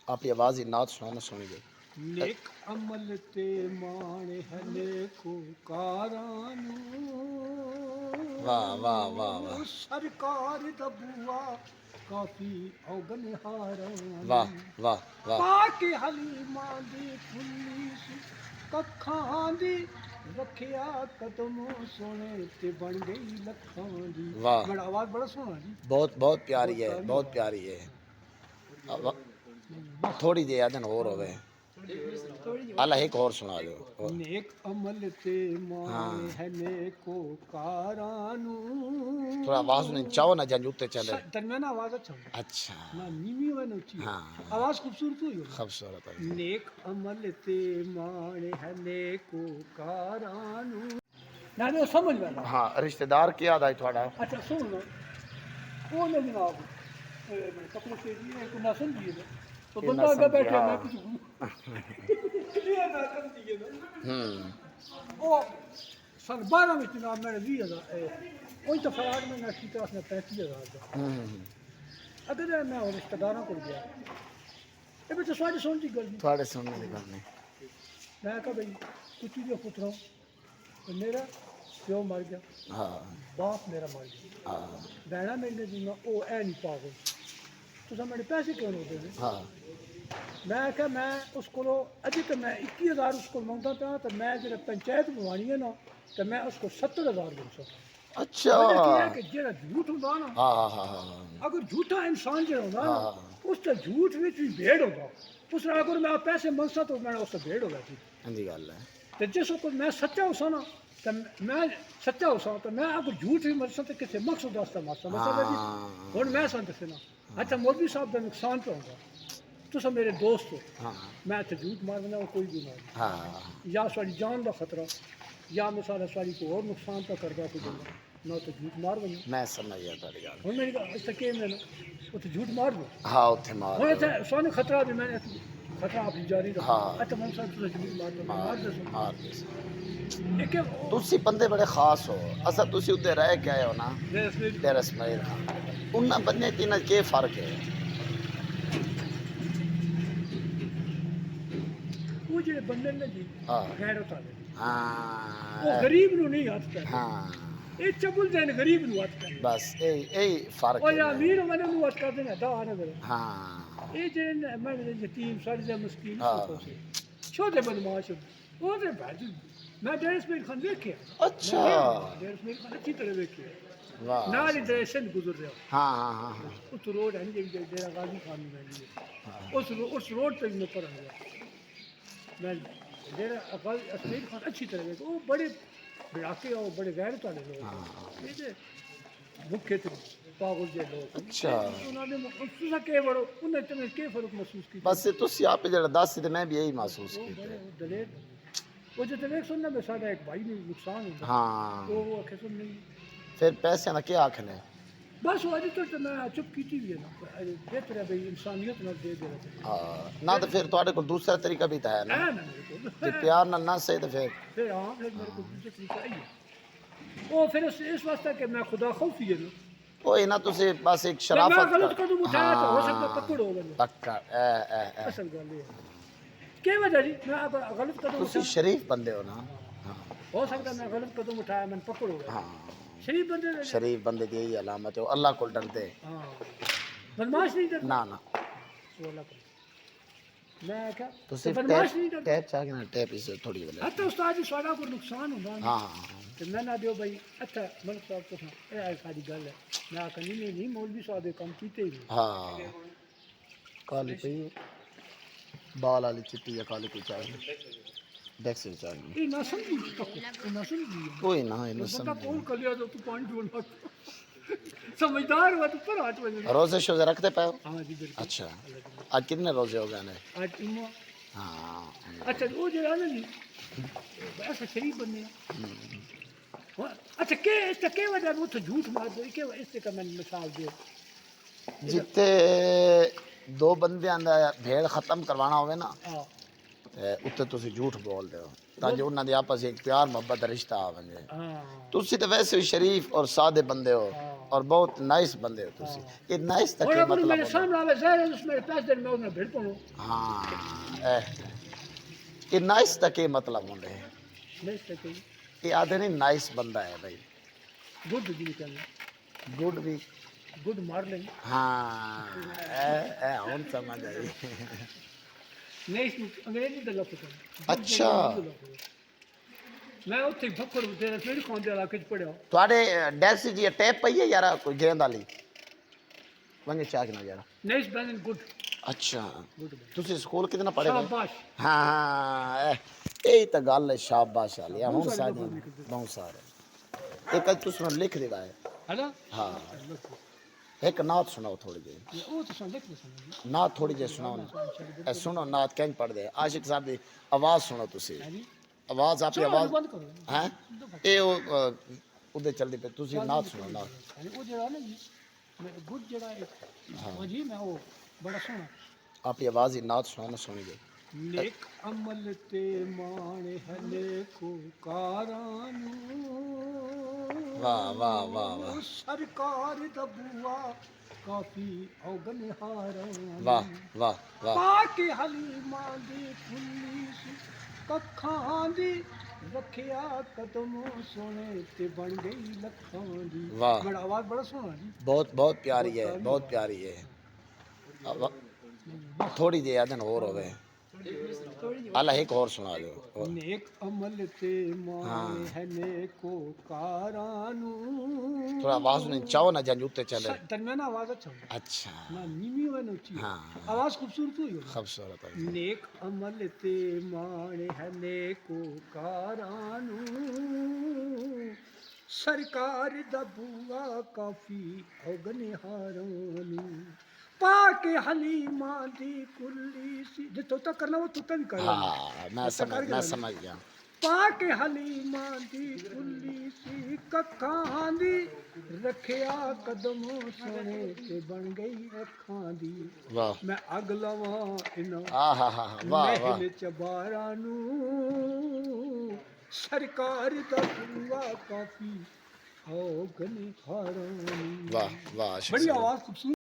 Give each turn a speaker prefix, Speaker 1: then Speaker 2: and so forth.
Speaker 1: ਆਪਣੀ ਆਵਾਜ਼ ਹੀ ਨਾਤ ਸੁਣਾਉਣਾ ਸੁਣੀ ਗਈ
Speaker 2: नेक अमल ते माणे हले को कारानू
Speaker 1: वाह वाह वाह वाह
Speaker 2: सरकार दा बुआ काफी औगन हारा
Speaker 1: वाह वाह वाह
Speaker 2: पाके हलीमा दी पुलिस कखां दी रखिया कदमों सोने ते बन गई लखां दी
Speaker 1: वाह
Speaker 2: बड़ा आवाज बड़ा सोहना जी
Speaker 1: बहुत बहुत प्यारी है बहुत प्यारी है थोड़ी जी अदन और होवे अल्लाह एक और सुना दो
Speaker 2: नेक अमल ते माने है नेको कारानू
Speaker 1: थोड़ा आवाज नहीं चाहो ना जन उत्ते चले
Speaker 2: दरमियाना आवाज अच्छा
Speaker 1: अच्छा
Speaker 2: ना नीवी है ना ऊंची
Speaker 1: हाँ
Speaker 2: आवाज खूबसूरत हुई
Speaker 1: खूबसूरत है
Speaker 2: नेक अमल ते माने है नेको कारानू ना मैं समझ वाला
Speaker 1: हाँ रिश्तेदार क्या आदा है थोड़ा
Speaker 2: अच्छा सुन लो वो ना जनाब मैं कपड़े से दिए को ना समझिए तो बंदा आगे बैठे मैं कुछ क्लियर ना कर दिए ना ओ सन 12 में जनाब मैंने 20000 वही तो फराड में ना सीता उसने 35000 का अगर मैं और रिश्तेदारों को गया ये भी तो सारी सुन दी गल
Speaker 1: थोड़े सुनने की गल नहीं
Speaker 2: मैं कहा भाई कुछ जो पुत्रों तो मेरा प्यो मर गया
Speaker 1: हाँ
Speaker 2: बाप मेरा मर गया
Speaker 1: हाँ
Speaker 2: बहना मेरे जिन्ना ओ ऐ नहीं पागल तो मेरे पैसे क्यों नहीं देते
Speaker 1: हाँ
Speaker 2: मैं क्या मैं उसको अभी तो मैं 21,000 उसको मांगता था तो मैं जो पंचायत बनवानी है ना तो मैं उसको 70,000 दे सकता
Speaker 1: अच्छा
Speaker 2: कि जेड़ा झूठ होता ना
Speaker 1: हाँ हाँ हाँ हाँ
Speaker 2: अगर झूठा इंसान जो होता ना उससे झूठ में भी भेड़ होता उसने अगर मैं पैसे मंगता तो मैं उससे भेड़ हो गई
Speaker 1: हाँ जी गल है
Speaker 2: तो जिस मैं सच्चा होसा ना तो मैं सच्चा होसा तो मैं अगर झूठ भी मरसा तो किसी मकसद वास्ते मरसा मतलब हुण मैं सन दसना अच्छा मौलवी साहब का नुकसान तो होगा तुस मेरे दोस्त हो
Speaker 1: हाँ
Speaker 2: मैं इत्थे झूठ मारना कोई भी ना
Speaker 1: हाँ
Speaker 2: या साड़ी जान का खतरा या मैं सारा साड़ी को और नुकसान तो करदा कोई बंदा ना तो झूठ मार बना
Speaker 1: मैं समझ गया तेरी गल
Speaker 2: हुण मेरी इत्थे के मैं उत्थे झूठ मार दो
Speaker 1: हाँ उत्थे मार
Speaker 2: हुण इत्थे सोने खतरा भी मैंने खतरा अपनी जारी रखा
Speaker 1: हाँ।
Speaker 2: अच्छा मन साहब तुस झूठ मार दो मार दो
Speaker 1: मार दे
Speaker 2: एक
Speaker 1: तुसी बंदे बड़े खास हो असा तुसी उत्ते रह के आए हो ना
Speaker 2: रेसमेल
Speaker 1: तेरा स्माइल उन्ना बंदे तीन के फर्क है
Speaker 2: वो जेड़े बंदे ने जी
Speaker 1: हाँ
Speaker 2: गैरत वाले
Speaker 1: हाँ
Speaker 2: वो गरीब नु नहीं हाथ पे
Speaker 1: हाँ
Speaker 2: ये चबुल देन गरीब नु हाथ पे
Speaker 1: बस ए फर्क
Speaker 2: और या
Speaker 1: है
Speaker 2: अमीर वाले नु हाथ कर देना दा ना करे
Speaker 1: हाँ
Speaker 2: ये जेड़े मैं यतीम सारे जे मुस्किन
Speaker 1: हाँ।
Speaker 2: छोटे बदमाश वो ते भाजी मैं डेढ़ मिनट खान देखे
Speaker 1: अच्छा
Speaker 2: डेढ़ मिनट खान अच्छी तरह देखे
Speaker 1: वाह
Speaker 2: नाल इधर से गुजर रहा
Speaker 1: हाँ हाँ हाँ हाँ
Speaker 2: उस रोड है नहीं डेरा गाजी खान में है उस रोड पे मैं पर आया मैं डेरा अकाल अश्मीर खान अच्छी तरह देखे वो बड़े बिड़ाके और बड़े गैरत वाले लोग ये जे भूखे थे पागल जे लोग
Speaker 1: अच्छा
Speaker 2: उन्होंने उसका के बड़ो उन्हें तुम्हें के फर्क महसूस की
Speaker 1: बस तुसी आप जरा दस ते मैं भी यही महसूस किया
Speaker 2: दलेर वो जो तक सुनना मैं साडा एक भाई ने नुकसान होता
Speaker 1: हाँ
Speaker 2: वो आखे सुन नहीं
Speaker 1: फिर पैसे ना क्या आखने
Speaker 2: बस वो अभी तो मैं चुप की है ना बेहतर है भाई इंसानियत ना दे दे रहे
Speaker 1: ना तो फिर तुम्हारे को दूसरा तरीका भी था ना
Speaker 2: है ना मेरे को
Speaker 1: कि प्यार ना सही तो
Speaker 2: फिर हाँ फिर मेरे को दूसरे तरीका आई वो फिर इस वास्ते कि मैं खुदा खौफी है ना
Speaker 1: वो ना तुझे बस एक
Speaker 2: मैं
Speaker 1: शराफत
Speaker 2: गलत कदम उठाया तो हो सकता पकड़ हो गया
Speaker 1: पक्का
Speaker 2: असल गल ये क्या वजह जी मैं अगर गलत कदम
Speaker 1: तुसी
Speaker 2: उठाया
Speaker 1: शरीफ बंदे हो ना
Speaker 2: हो सकता मैं गलत कदम उठाया मैंने पकड़ हो गया
Speaker 1: हाँ
Speaker 2: शरीफ बंदे ने
Speaker 1: शरीफ बंदे की यही अलामत है अल्लाह को डरते
Speaker 2: हाँ बदमाश नहीं डरता
Speaker 1: ना ना
Speaker 2: वो अल्लाह को मैं क्या
Speaker 1: तो सिर्फ
Speaker 2: बदमाश नहीं डरता
Speaker 1: टैप चाह के ना टैप इसे थोड़ी वाले
Speaker 2: हत्ता उस्ताद जी सारा को नुकसान होता है
Speaker 1: हाँ
Speaker 2: तो मैं ना दियो भाई अच्छा मलिक साहब को ए आई सारी गल है मैं आखा नहीं मौलवी साहब ये काम कीते ही नहीं
Speaker 1: हाँ काली पई बाल वाली चिट्टी या काली कोई चाहिए देख से चाहिए
Speaker 2: ये ना समझी ये ना समझी
Speaker 1: कोई ना ये ना
Speaker 2: बंदा
Speaker 1: समझ
Speaker 2: कौन कर लिया तो तू पानी ढूंढ समझदार हुआ तो पर 8 बजे
Speaker 1: रोजे शोजे रखते पे हो?
Speaker 2: हाँ जी बिल्कुल
Speaker 1: अच्छा आज कितने रोजे हो गए ने
Speaker 2: आज इम्मा
Speaker 1: हाँ
Speaker 2: अच्छा वो जो है ना जी ऐसा शरीफ बनने अच्छा के इसका के वजह वो तो झूठ मार दो के इससे का मैंने मिसाल दे
Speaker 1: जिते दो बंदे आंदा भेड़ खत्म करवाना होवे ना
Speaker 2: हाँ
Speaker 1: उत्ते तुसी झूठ बोल दे हो ताकि उन्हां दे आपस एक प्यार मोहब्बत रिश्ता आ वने
Speaker 2: हाँ
Speaker 1: तुसी तो वैसे भी शरीफ और सादे बंदे हो और बहुत नाइस बंदे हो तुसी ये नाइस तक
Speaker 2: और अगर मेरे
Speaker 1: मतलब
Speaker 2: सामने आवे ज़ाहिर है उसमें 5 दिन में उन्हें भिड़ पड़ो
Speaker 1: हाँ ये नाइस तक मतलब होंगे
Speaker 2: नहीं सके
Speaker 1: ये आधे नहीं नाइस बंदा है भाई
Speaker 2: गुड भी निकलना
Speaker 1: गुड भी
Speaker 2: गुड मार लेंगे
Speaker 1: हाँ ए हम समझ आई
Speaker 2: नहीं इसमें अंग्रेजी का लफ्ज़ है
Speaker 1: अच्छा
Speaker 2: मैं उत्थे फक्कर तेरे फिर खांदे इलाके च पढ़िया
Speaker 1: ਤੁਹਾਡੇ ਡੈਕਸ ਜੀ ਟੇਪ ਪਈ ਹੈ ਯਾਰ ਕੋਈ ਗੇਂਦ ਵਾਲੀ ਵੰਗੇ ਚਾਹ ਨਾ ਯਾਰ
Speaker 2: नहीं इस बैन गुड
Speaker 1: ਅੱਛਾ
Speaker 2: गुड
Speaker 1: ਤੁਸੀਂ ਸਕੂਲ ਕਿਤਨਾ ਪੜ੍ਹੇ ਹੋ
Speaker 2: शाबाश
Speaker 1: ਹਾਂ ਇਹ ਤਾਂ ਗੱਲ ਹੈ ਸ਼ਾਬਾਸ਼ ਵਾਲੀ ਹੁਣ ਸਾਡੀ ਬਹੁਤ ਸਾਰੇ ਇੱਕ ਤੁਸੀਂ ਲਿਖ ਦੇਗਾ ਹੈ
Speaker 2: है ना
Speaker 1: ਹਾਂ ਇੱਕ ਨਾਤ ਸੁਣਾਓ ਥੋੜੀ ਜਿਹੀ
Speaker 2: ये वो तो सुन लिख सुन
Speaker 1: ਨਾਤ ਥੋੜੀ ਜਿਹੀ ਸੁਣਾਓ ਨਾ ਇਹ ਸੁਣੋ ਨਾਤ ਕਿੰਜ ਪੜਦੇ ਆਸ਼ਿਕ ਸਾਹਿਬ ਦੀ ਆਵਾਜ਼ ਸੁਣੋ ਤੁਸੀਂ ਆਵਾਜ਼ ਆਪਣੀ ਆਵਾਜ਼
Speaker 2: बंद करो
Speaker 1: ਹੈ ਇਹ ਉਹਦੇ ਚੱਲਦੀ ਪਈ ਤੁਸੀਂ ਨਾਤ ਸੁਣੋ ਨਾਤ
Speaker 2: वो जड़ा ना जी मैं गुड जड़ा एक हां जी मैं वो बड़ा सोना
Speaker 1: ਆਪਣੀ ਆਵਾਜ਼ ਦੀ ਨਾਤ ਸੁਣਾਓ ਨਾ ਸੁਣੀ ਜੀ
Speaker 2: नेक अमल ते माणे हले को कारानू
Speaker 1: वाह वाह वाह वाह
Speaker 2: सरकार दा बुआ काफी औगन हारा
Speaker 1: वाह वाह वाह
Speaker 2: पाके हलीमा दी पुलिस कखां दी रखिया कदमों सोने ते बन गई लखां दी
Speaker 1: वाह
Speaker 2: बड़ा आवाज बड़ा सोना जी
Speaker 1: बहुत बहुत प्यारी है बहुत प्यारी है थोड़ी जी आदन और होवे अल्लाह एक और सुना दो
Speaker 2: नेक अमल ते माने है नेको कारानू
Speaker 1: थोड़ा आवाज नहीं चाहो ना जान उत्ते चले
Speaker 2: तन्ना ना आवाज अच्छा
Speaker 1: अच्छा
Speaker 2: ना नीमी व ऊंची
Speaker 1: हाँ
Speaker 2: आवाज खूबसूरत हुई
Speaker 1: खूबसूरत है
Speaker 2: नेक अमल ते माने है नेको कारानू सरकार दा बुआ काफी औगन हारानू पाके हलीमा दी कुल्ली सी जितो तक करना वो तो भी करना
Speaker 1: हाँ मैं समझ गया
Speaker 2: पाके हलीमा दी कुल्ली सी कखां दी रखिया कदमों सोने ते बन गई अखां दी
Speaker 1: वाह
Speaker 2: मैं अग लवां इना
Speaker 1: हाँ हाँ वाह वाह
Speaker 2: महल चबारा नू सरकार दा बुआ काफी औगन हारानू
Speaker 1: वाह वाह
Speaker 2: बड़ी आवाज खूबसूरत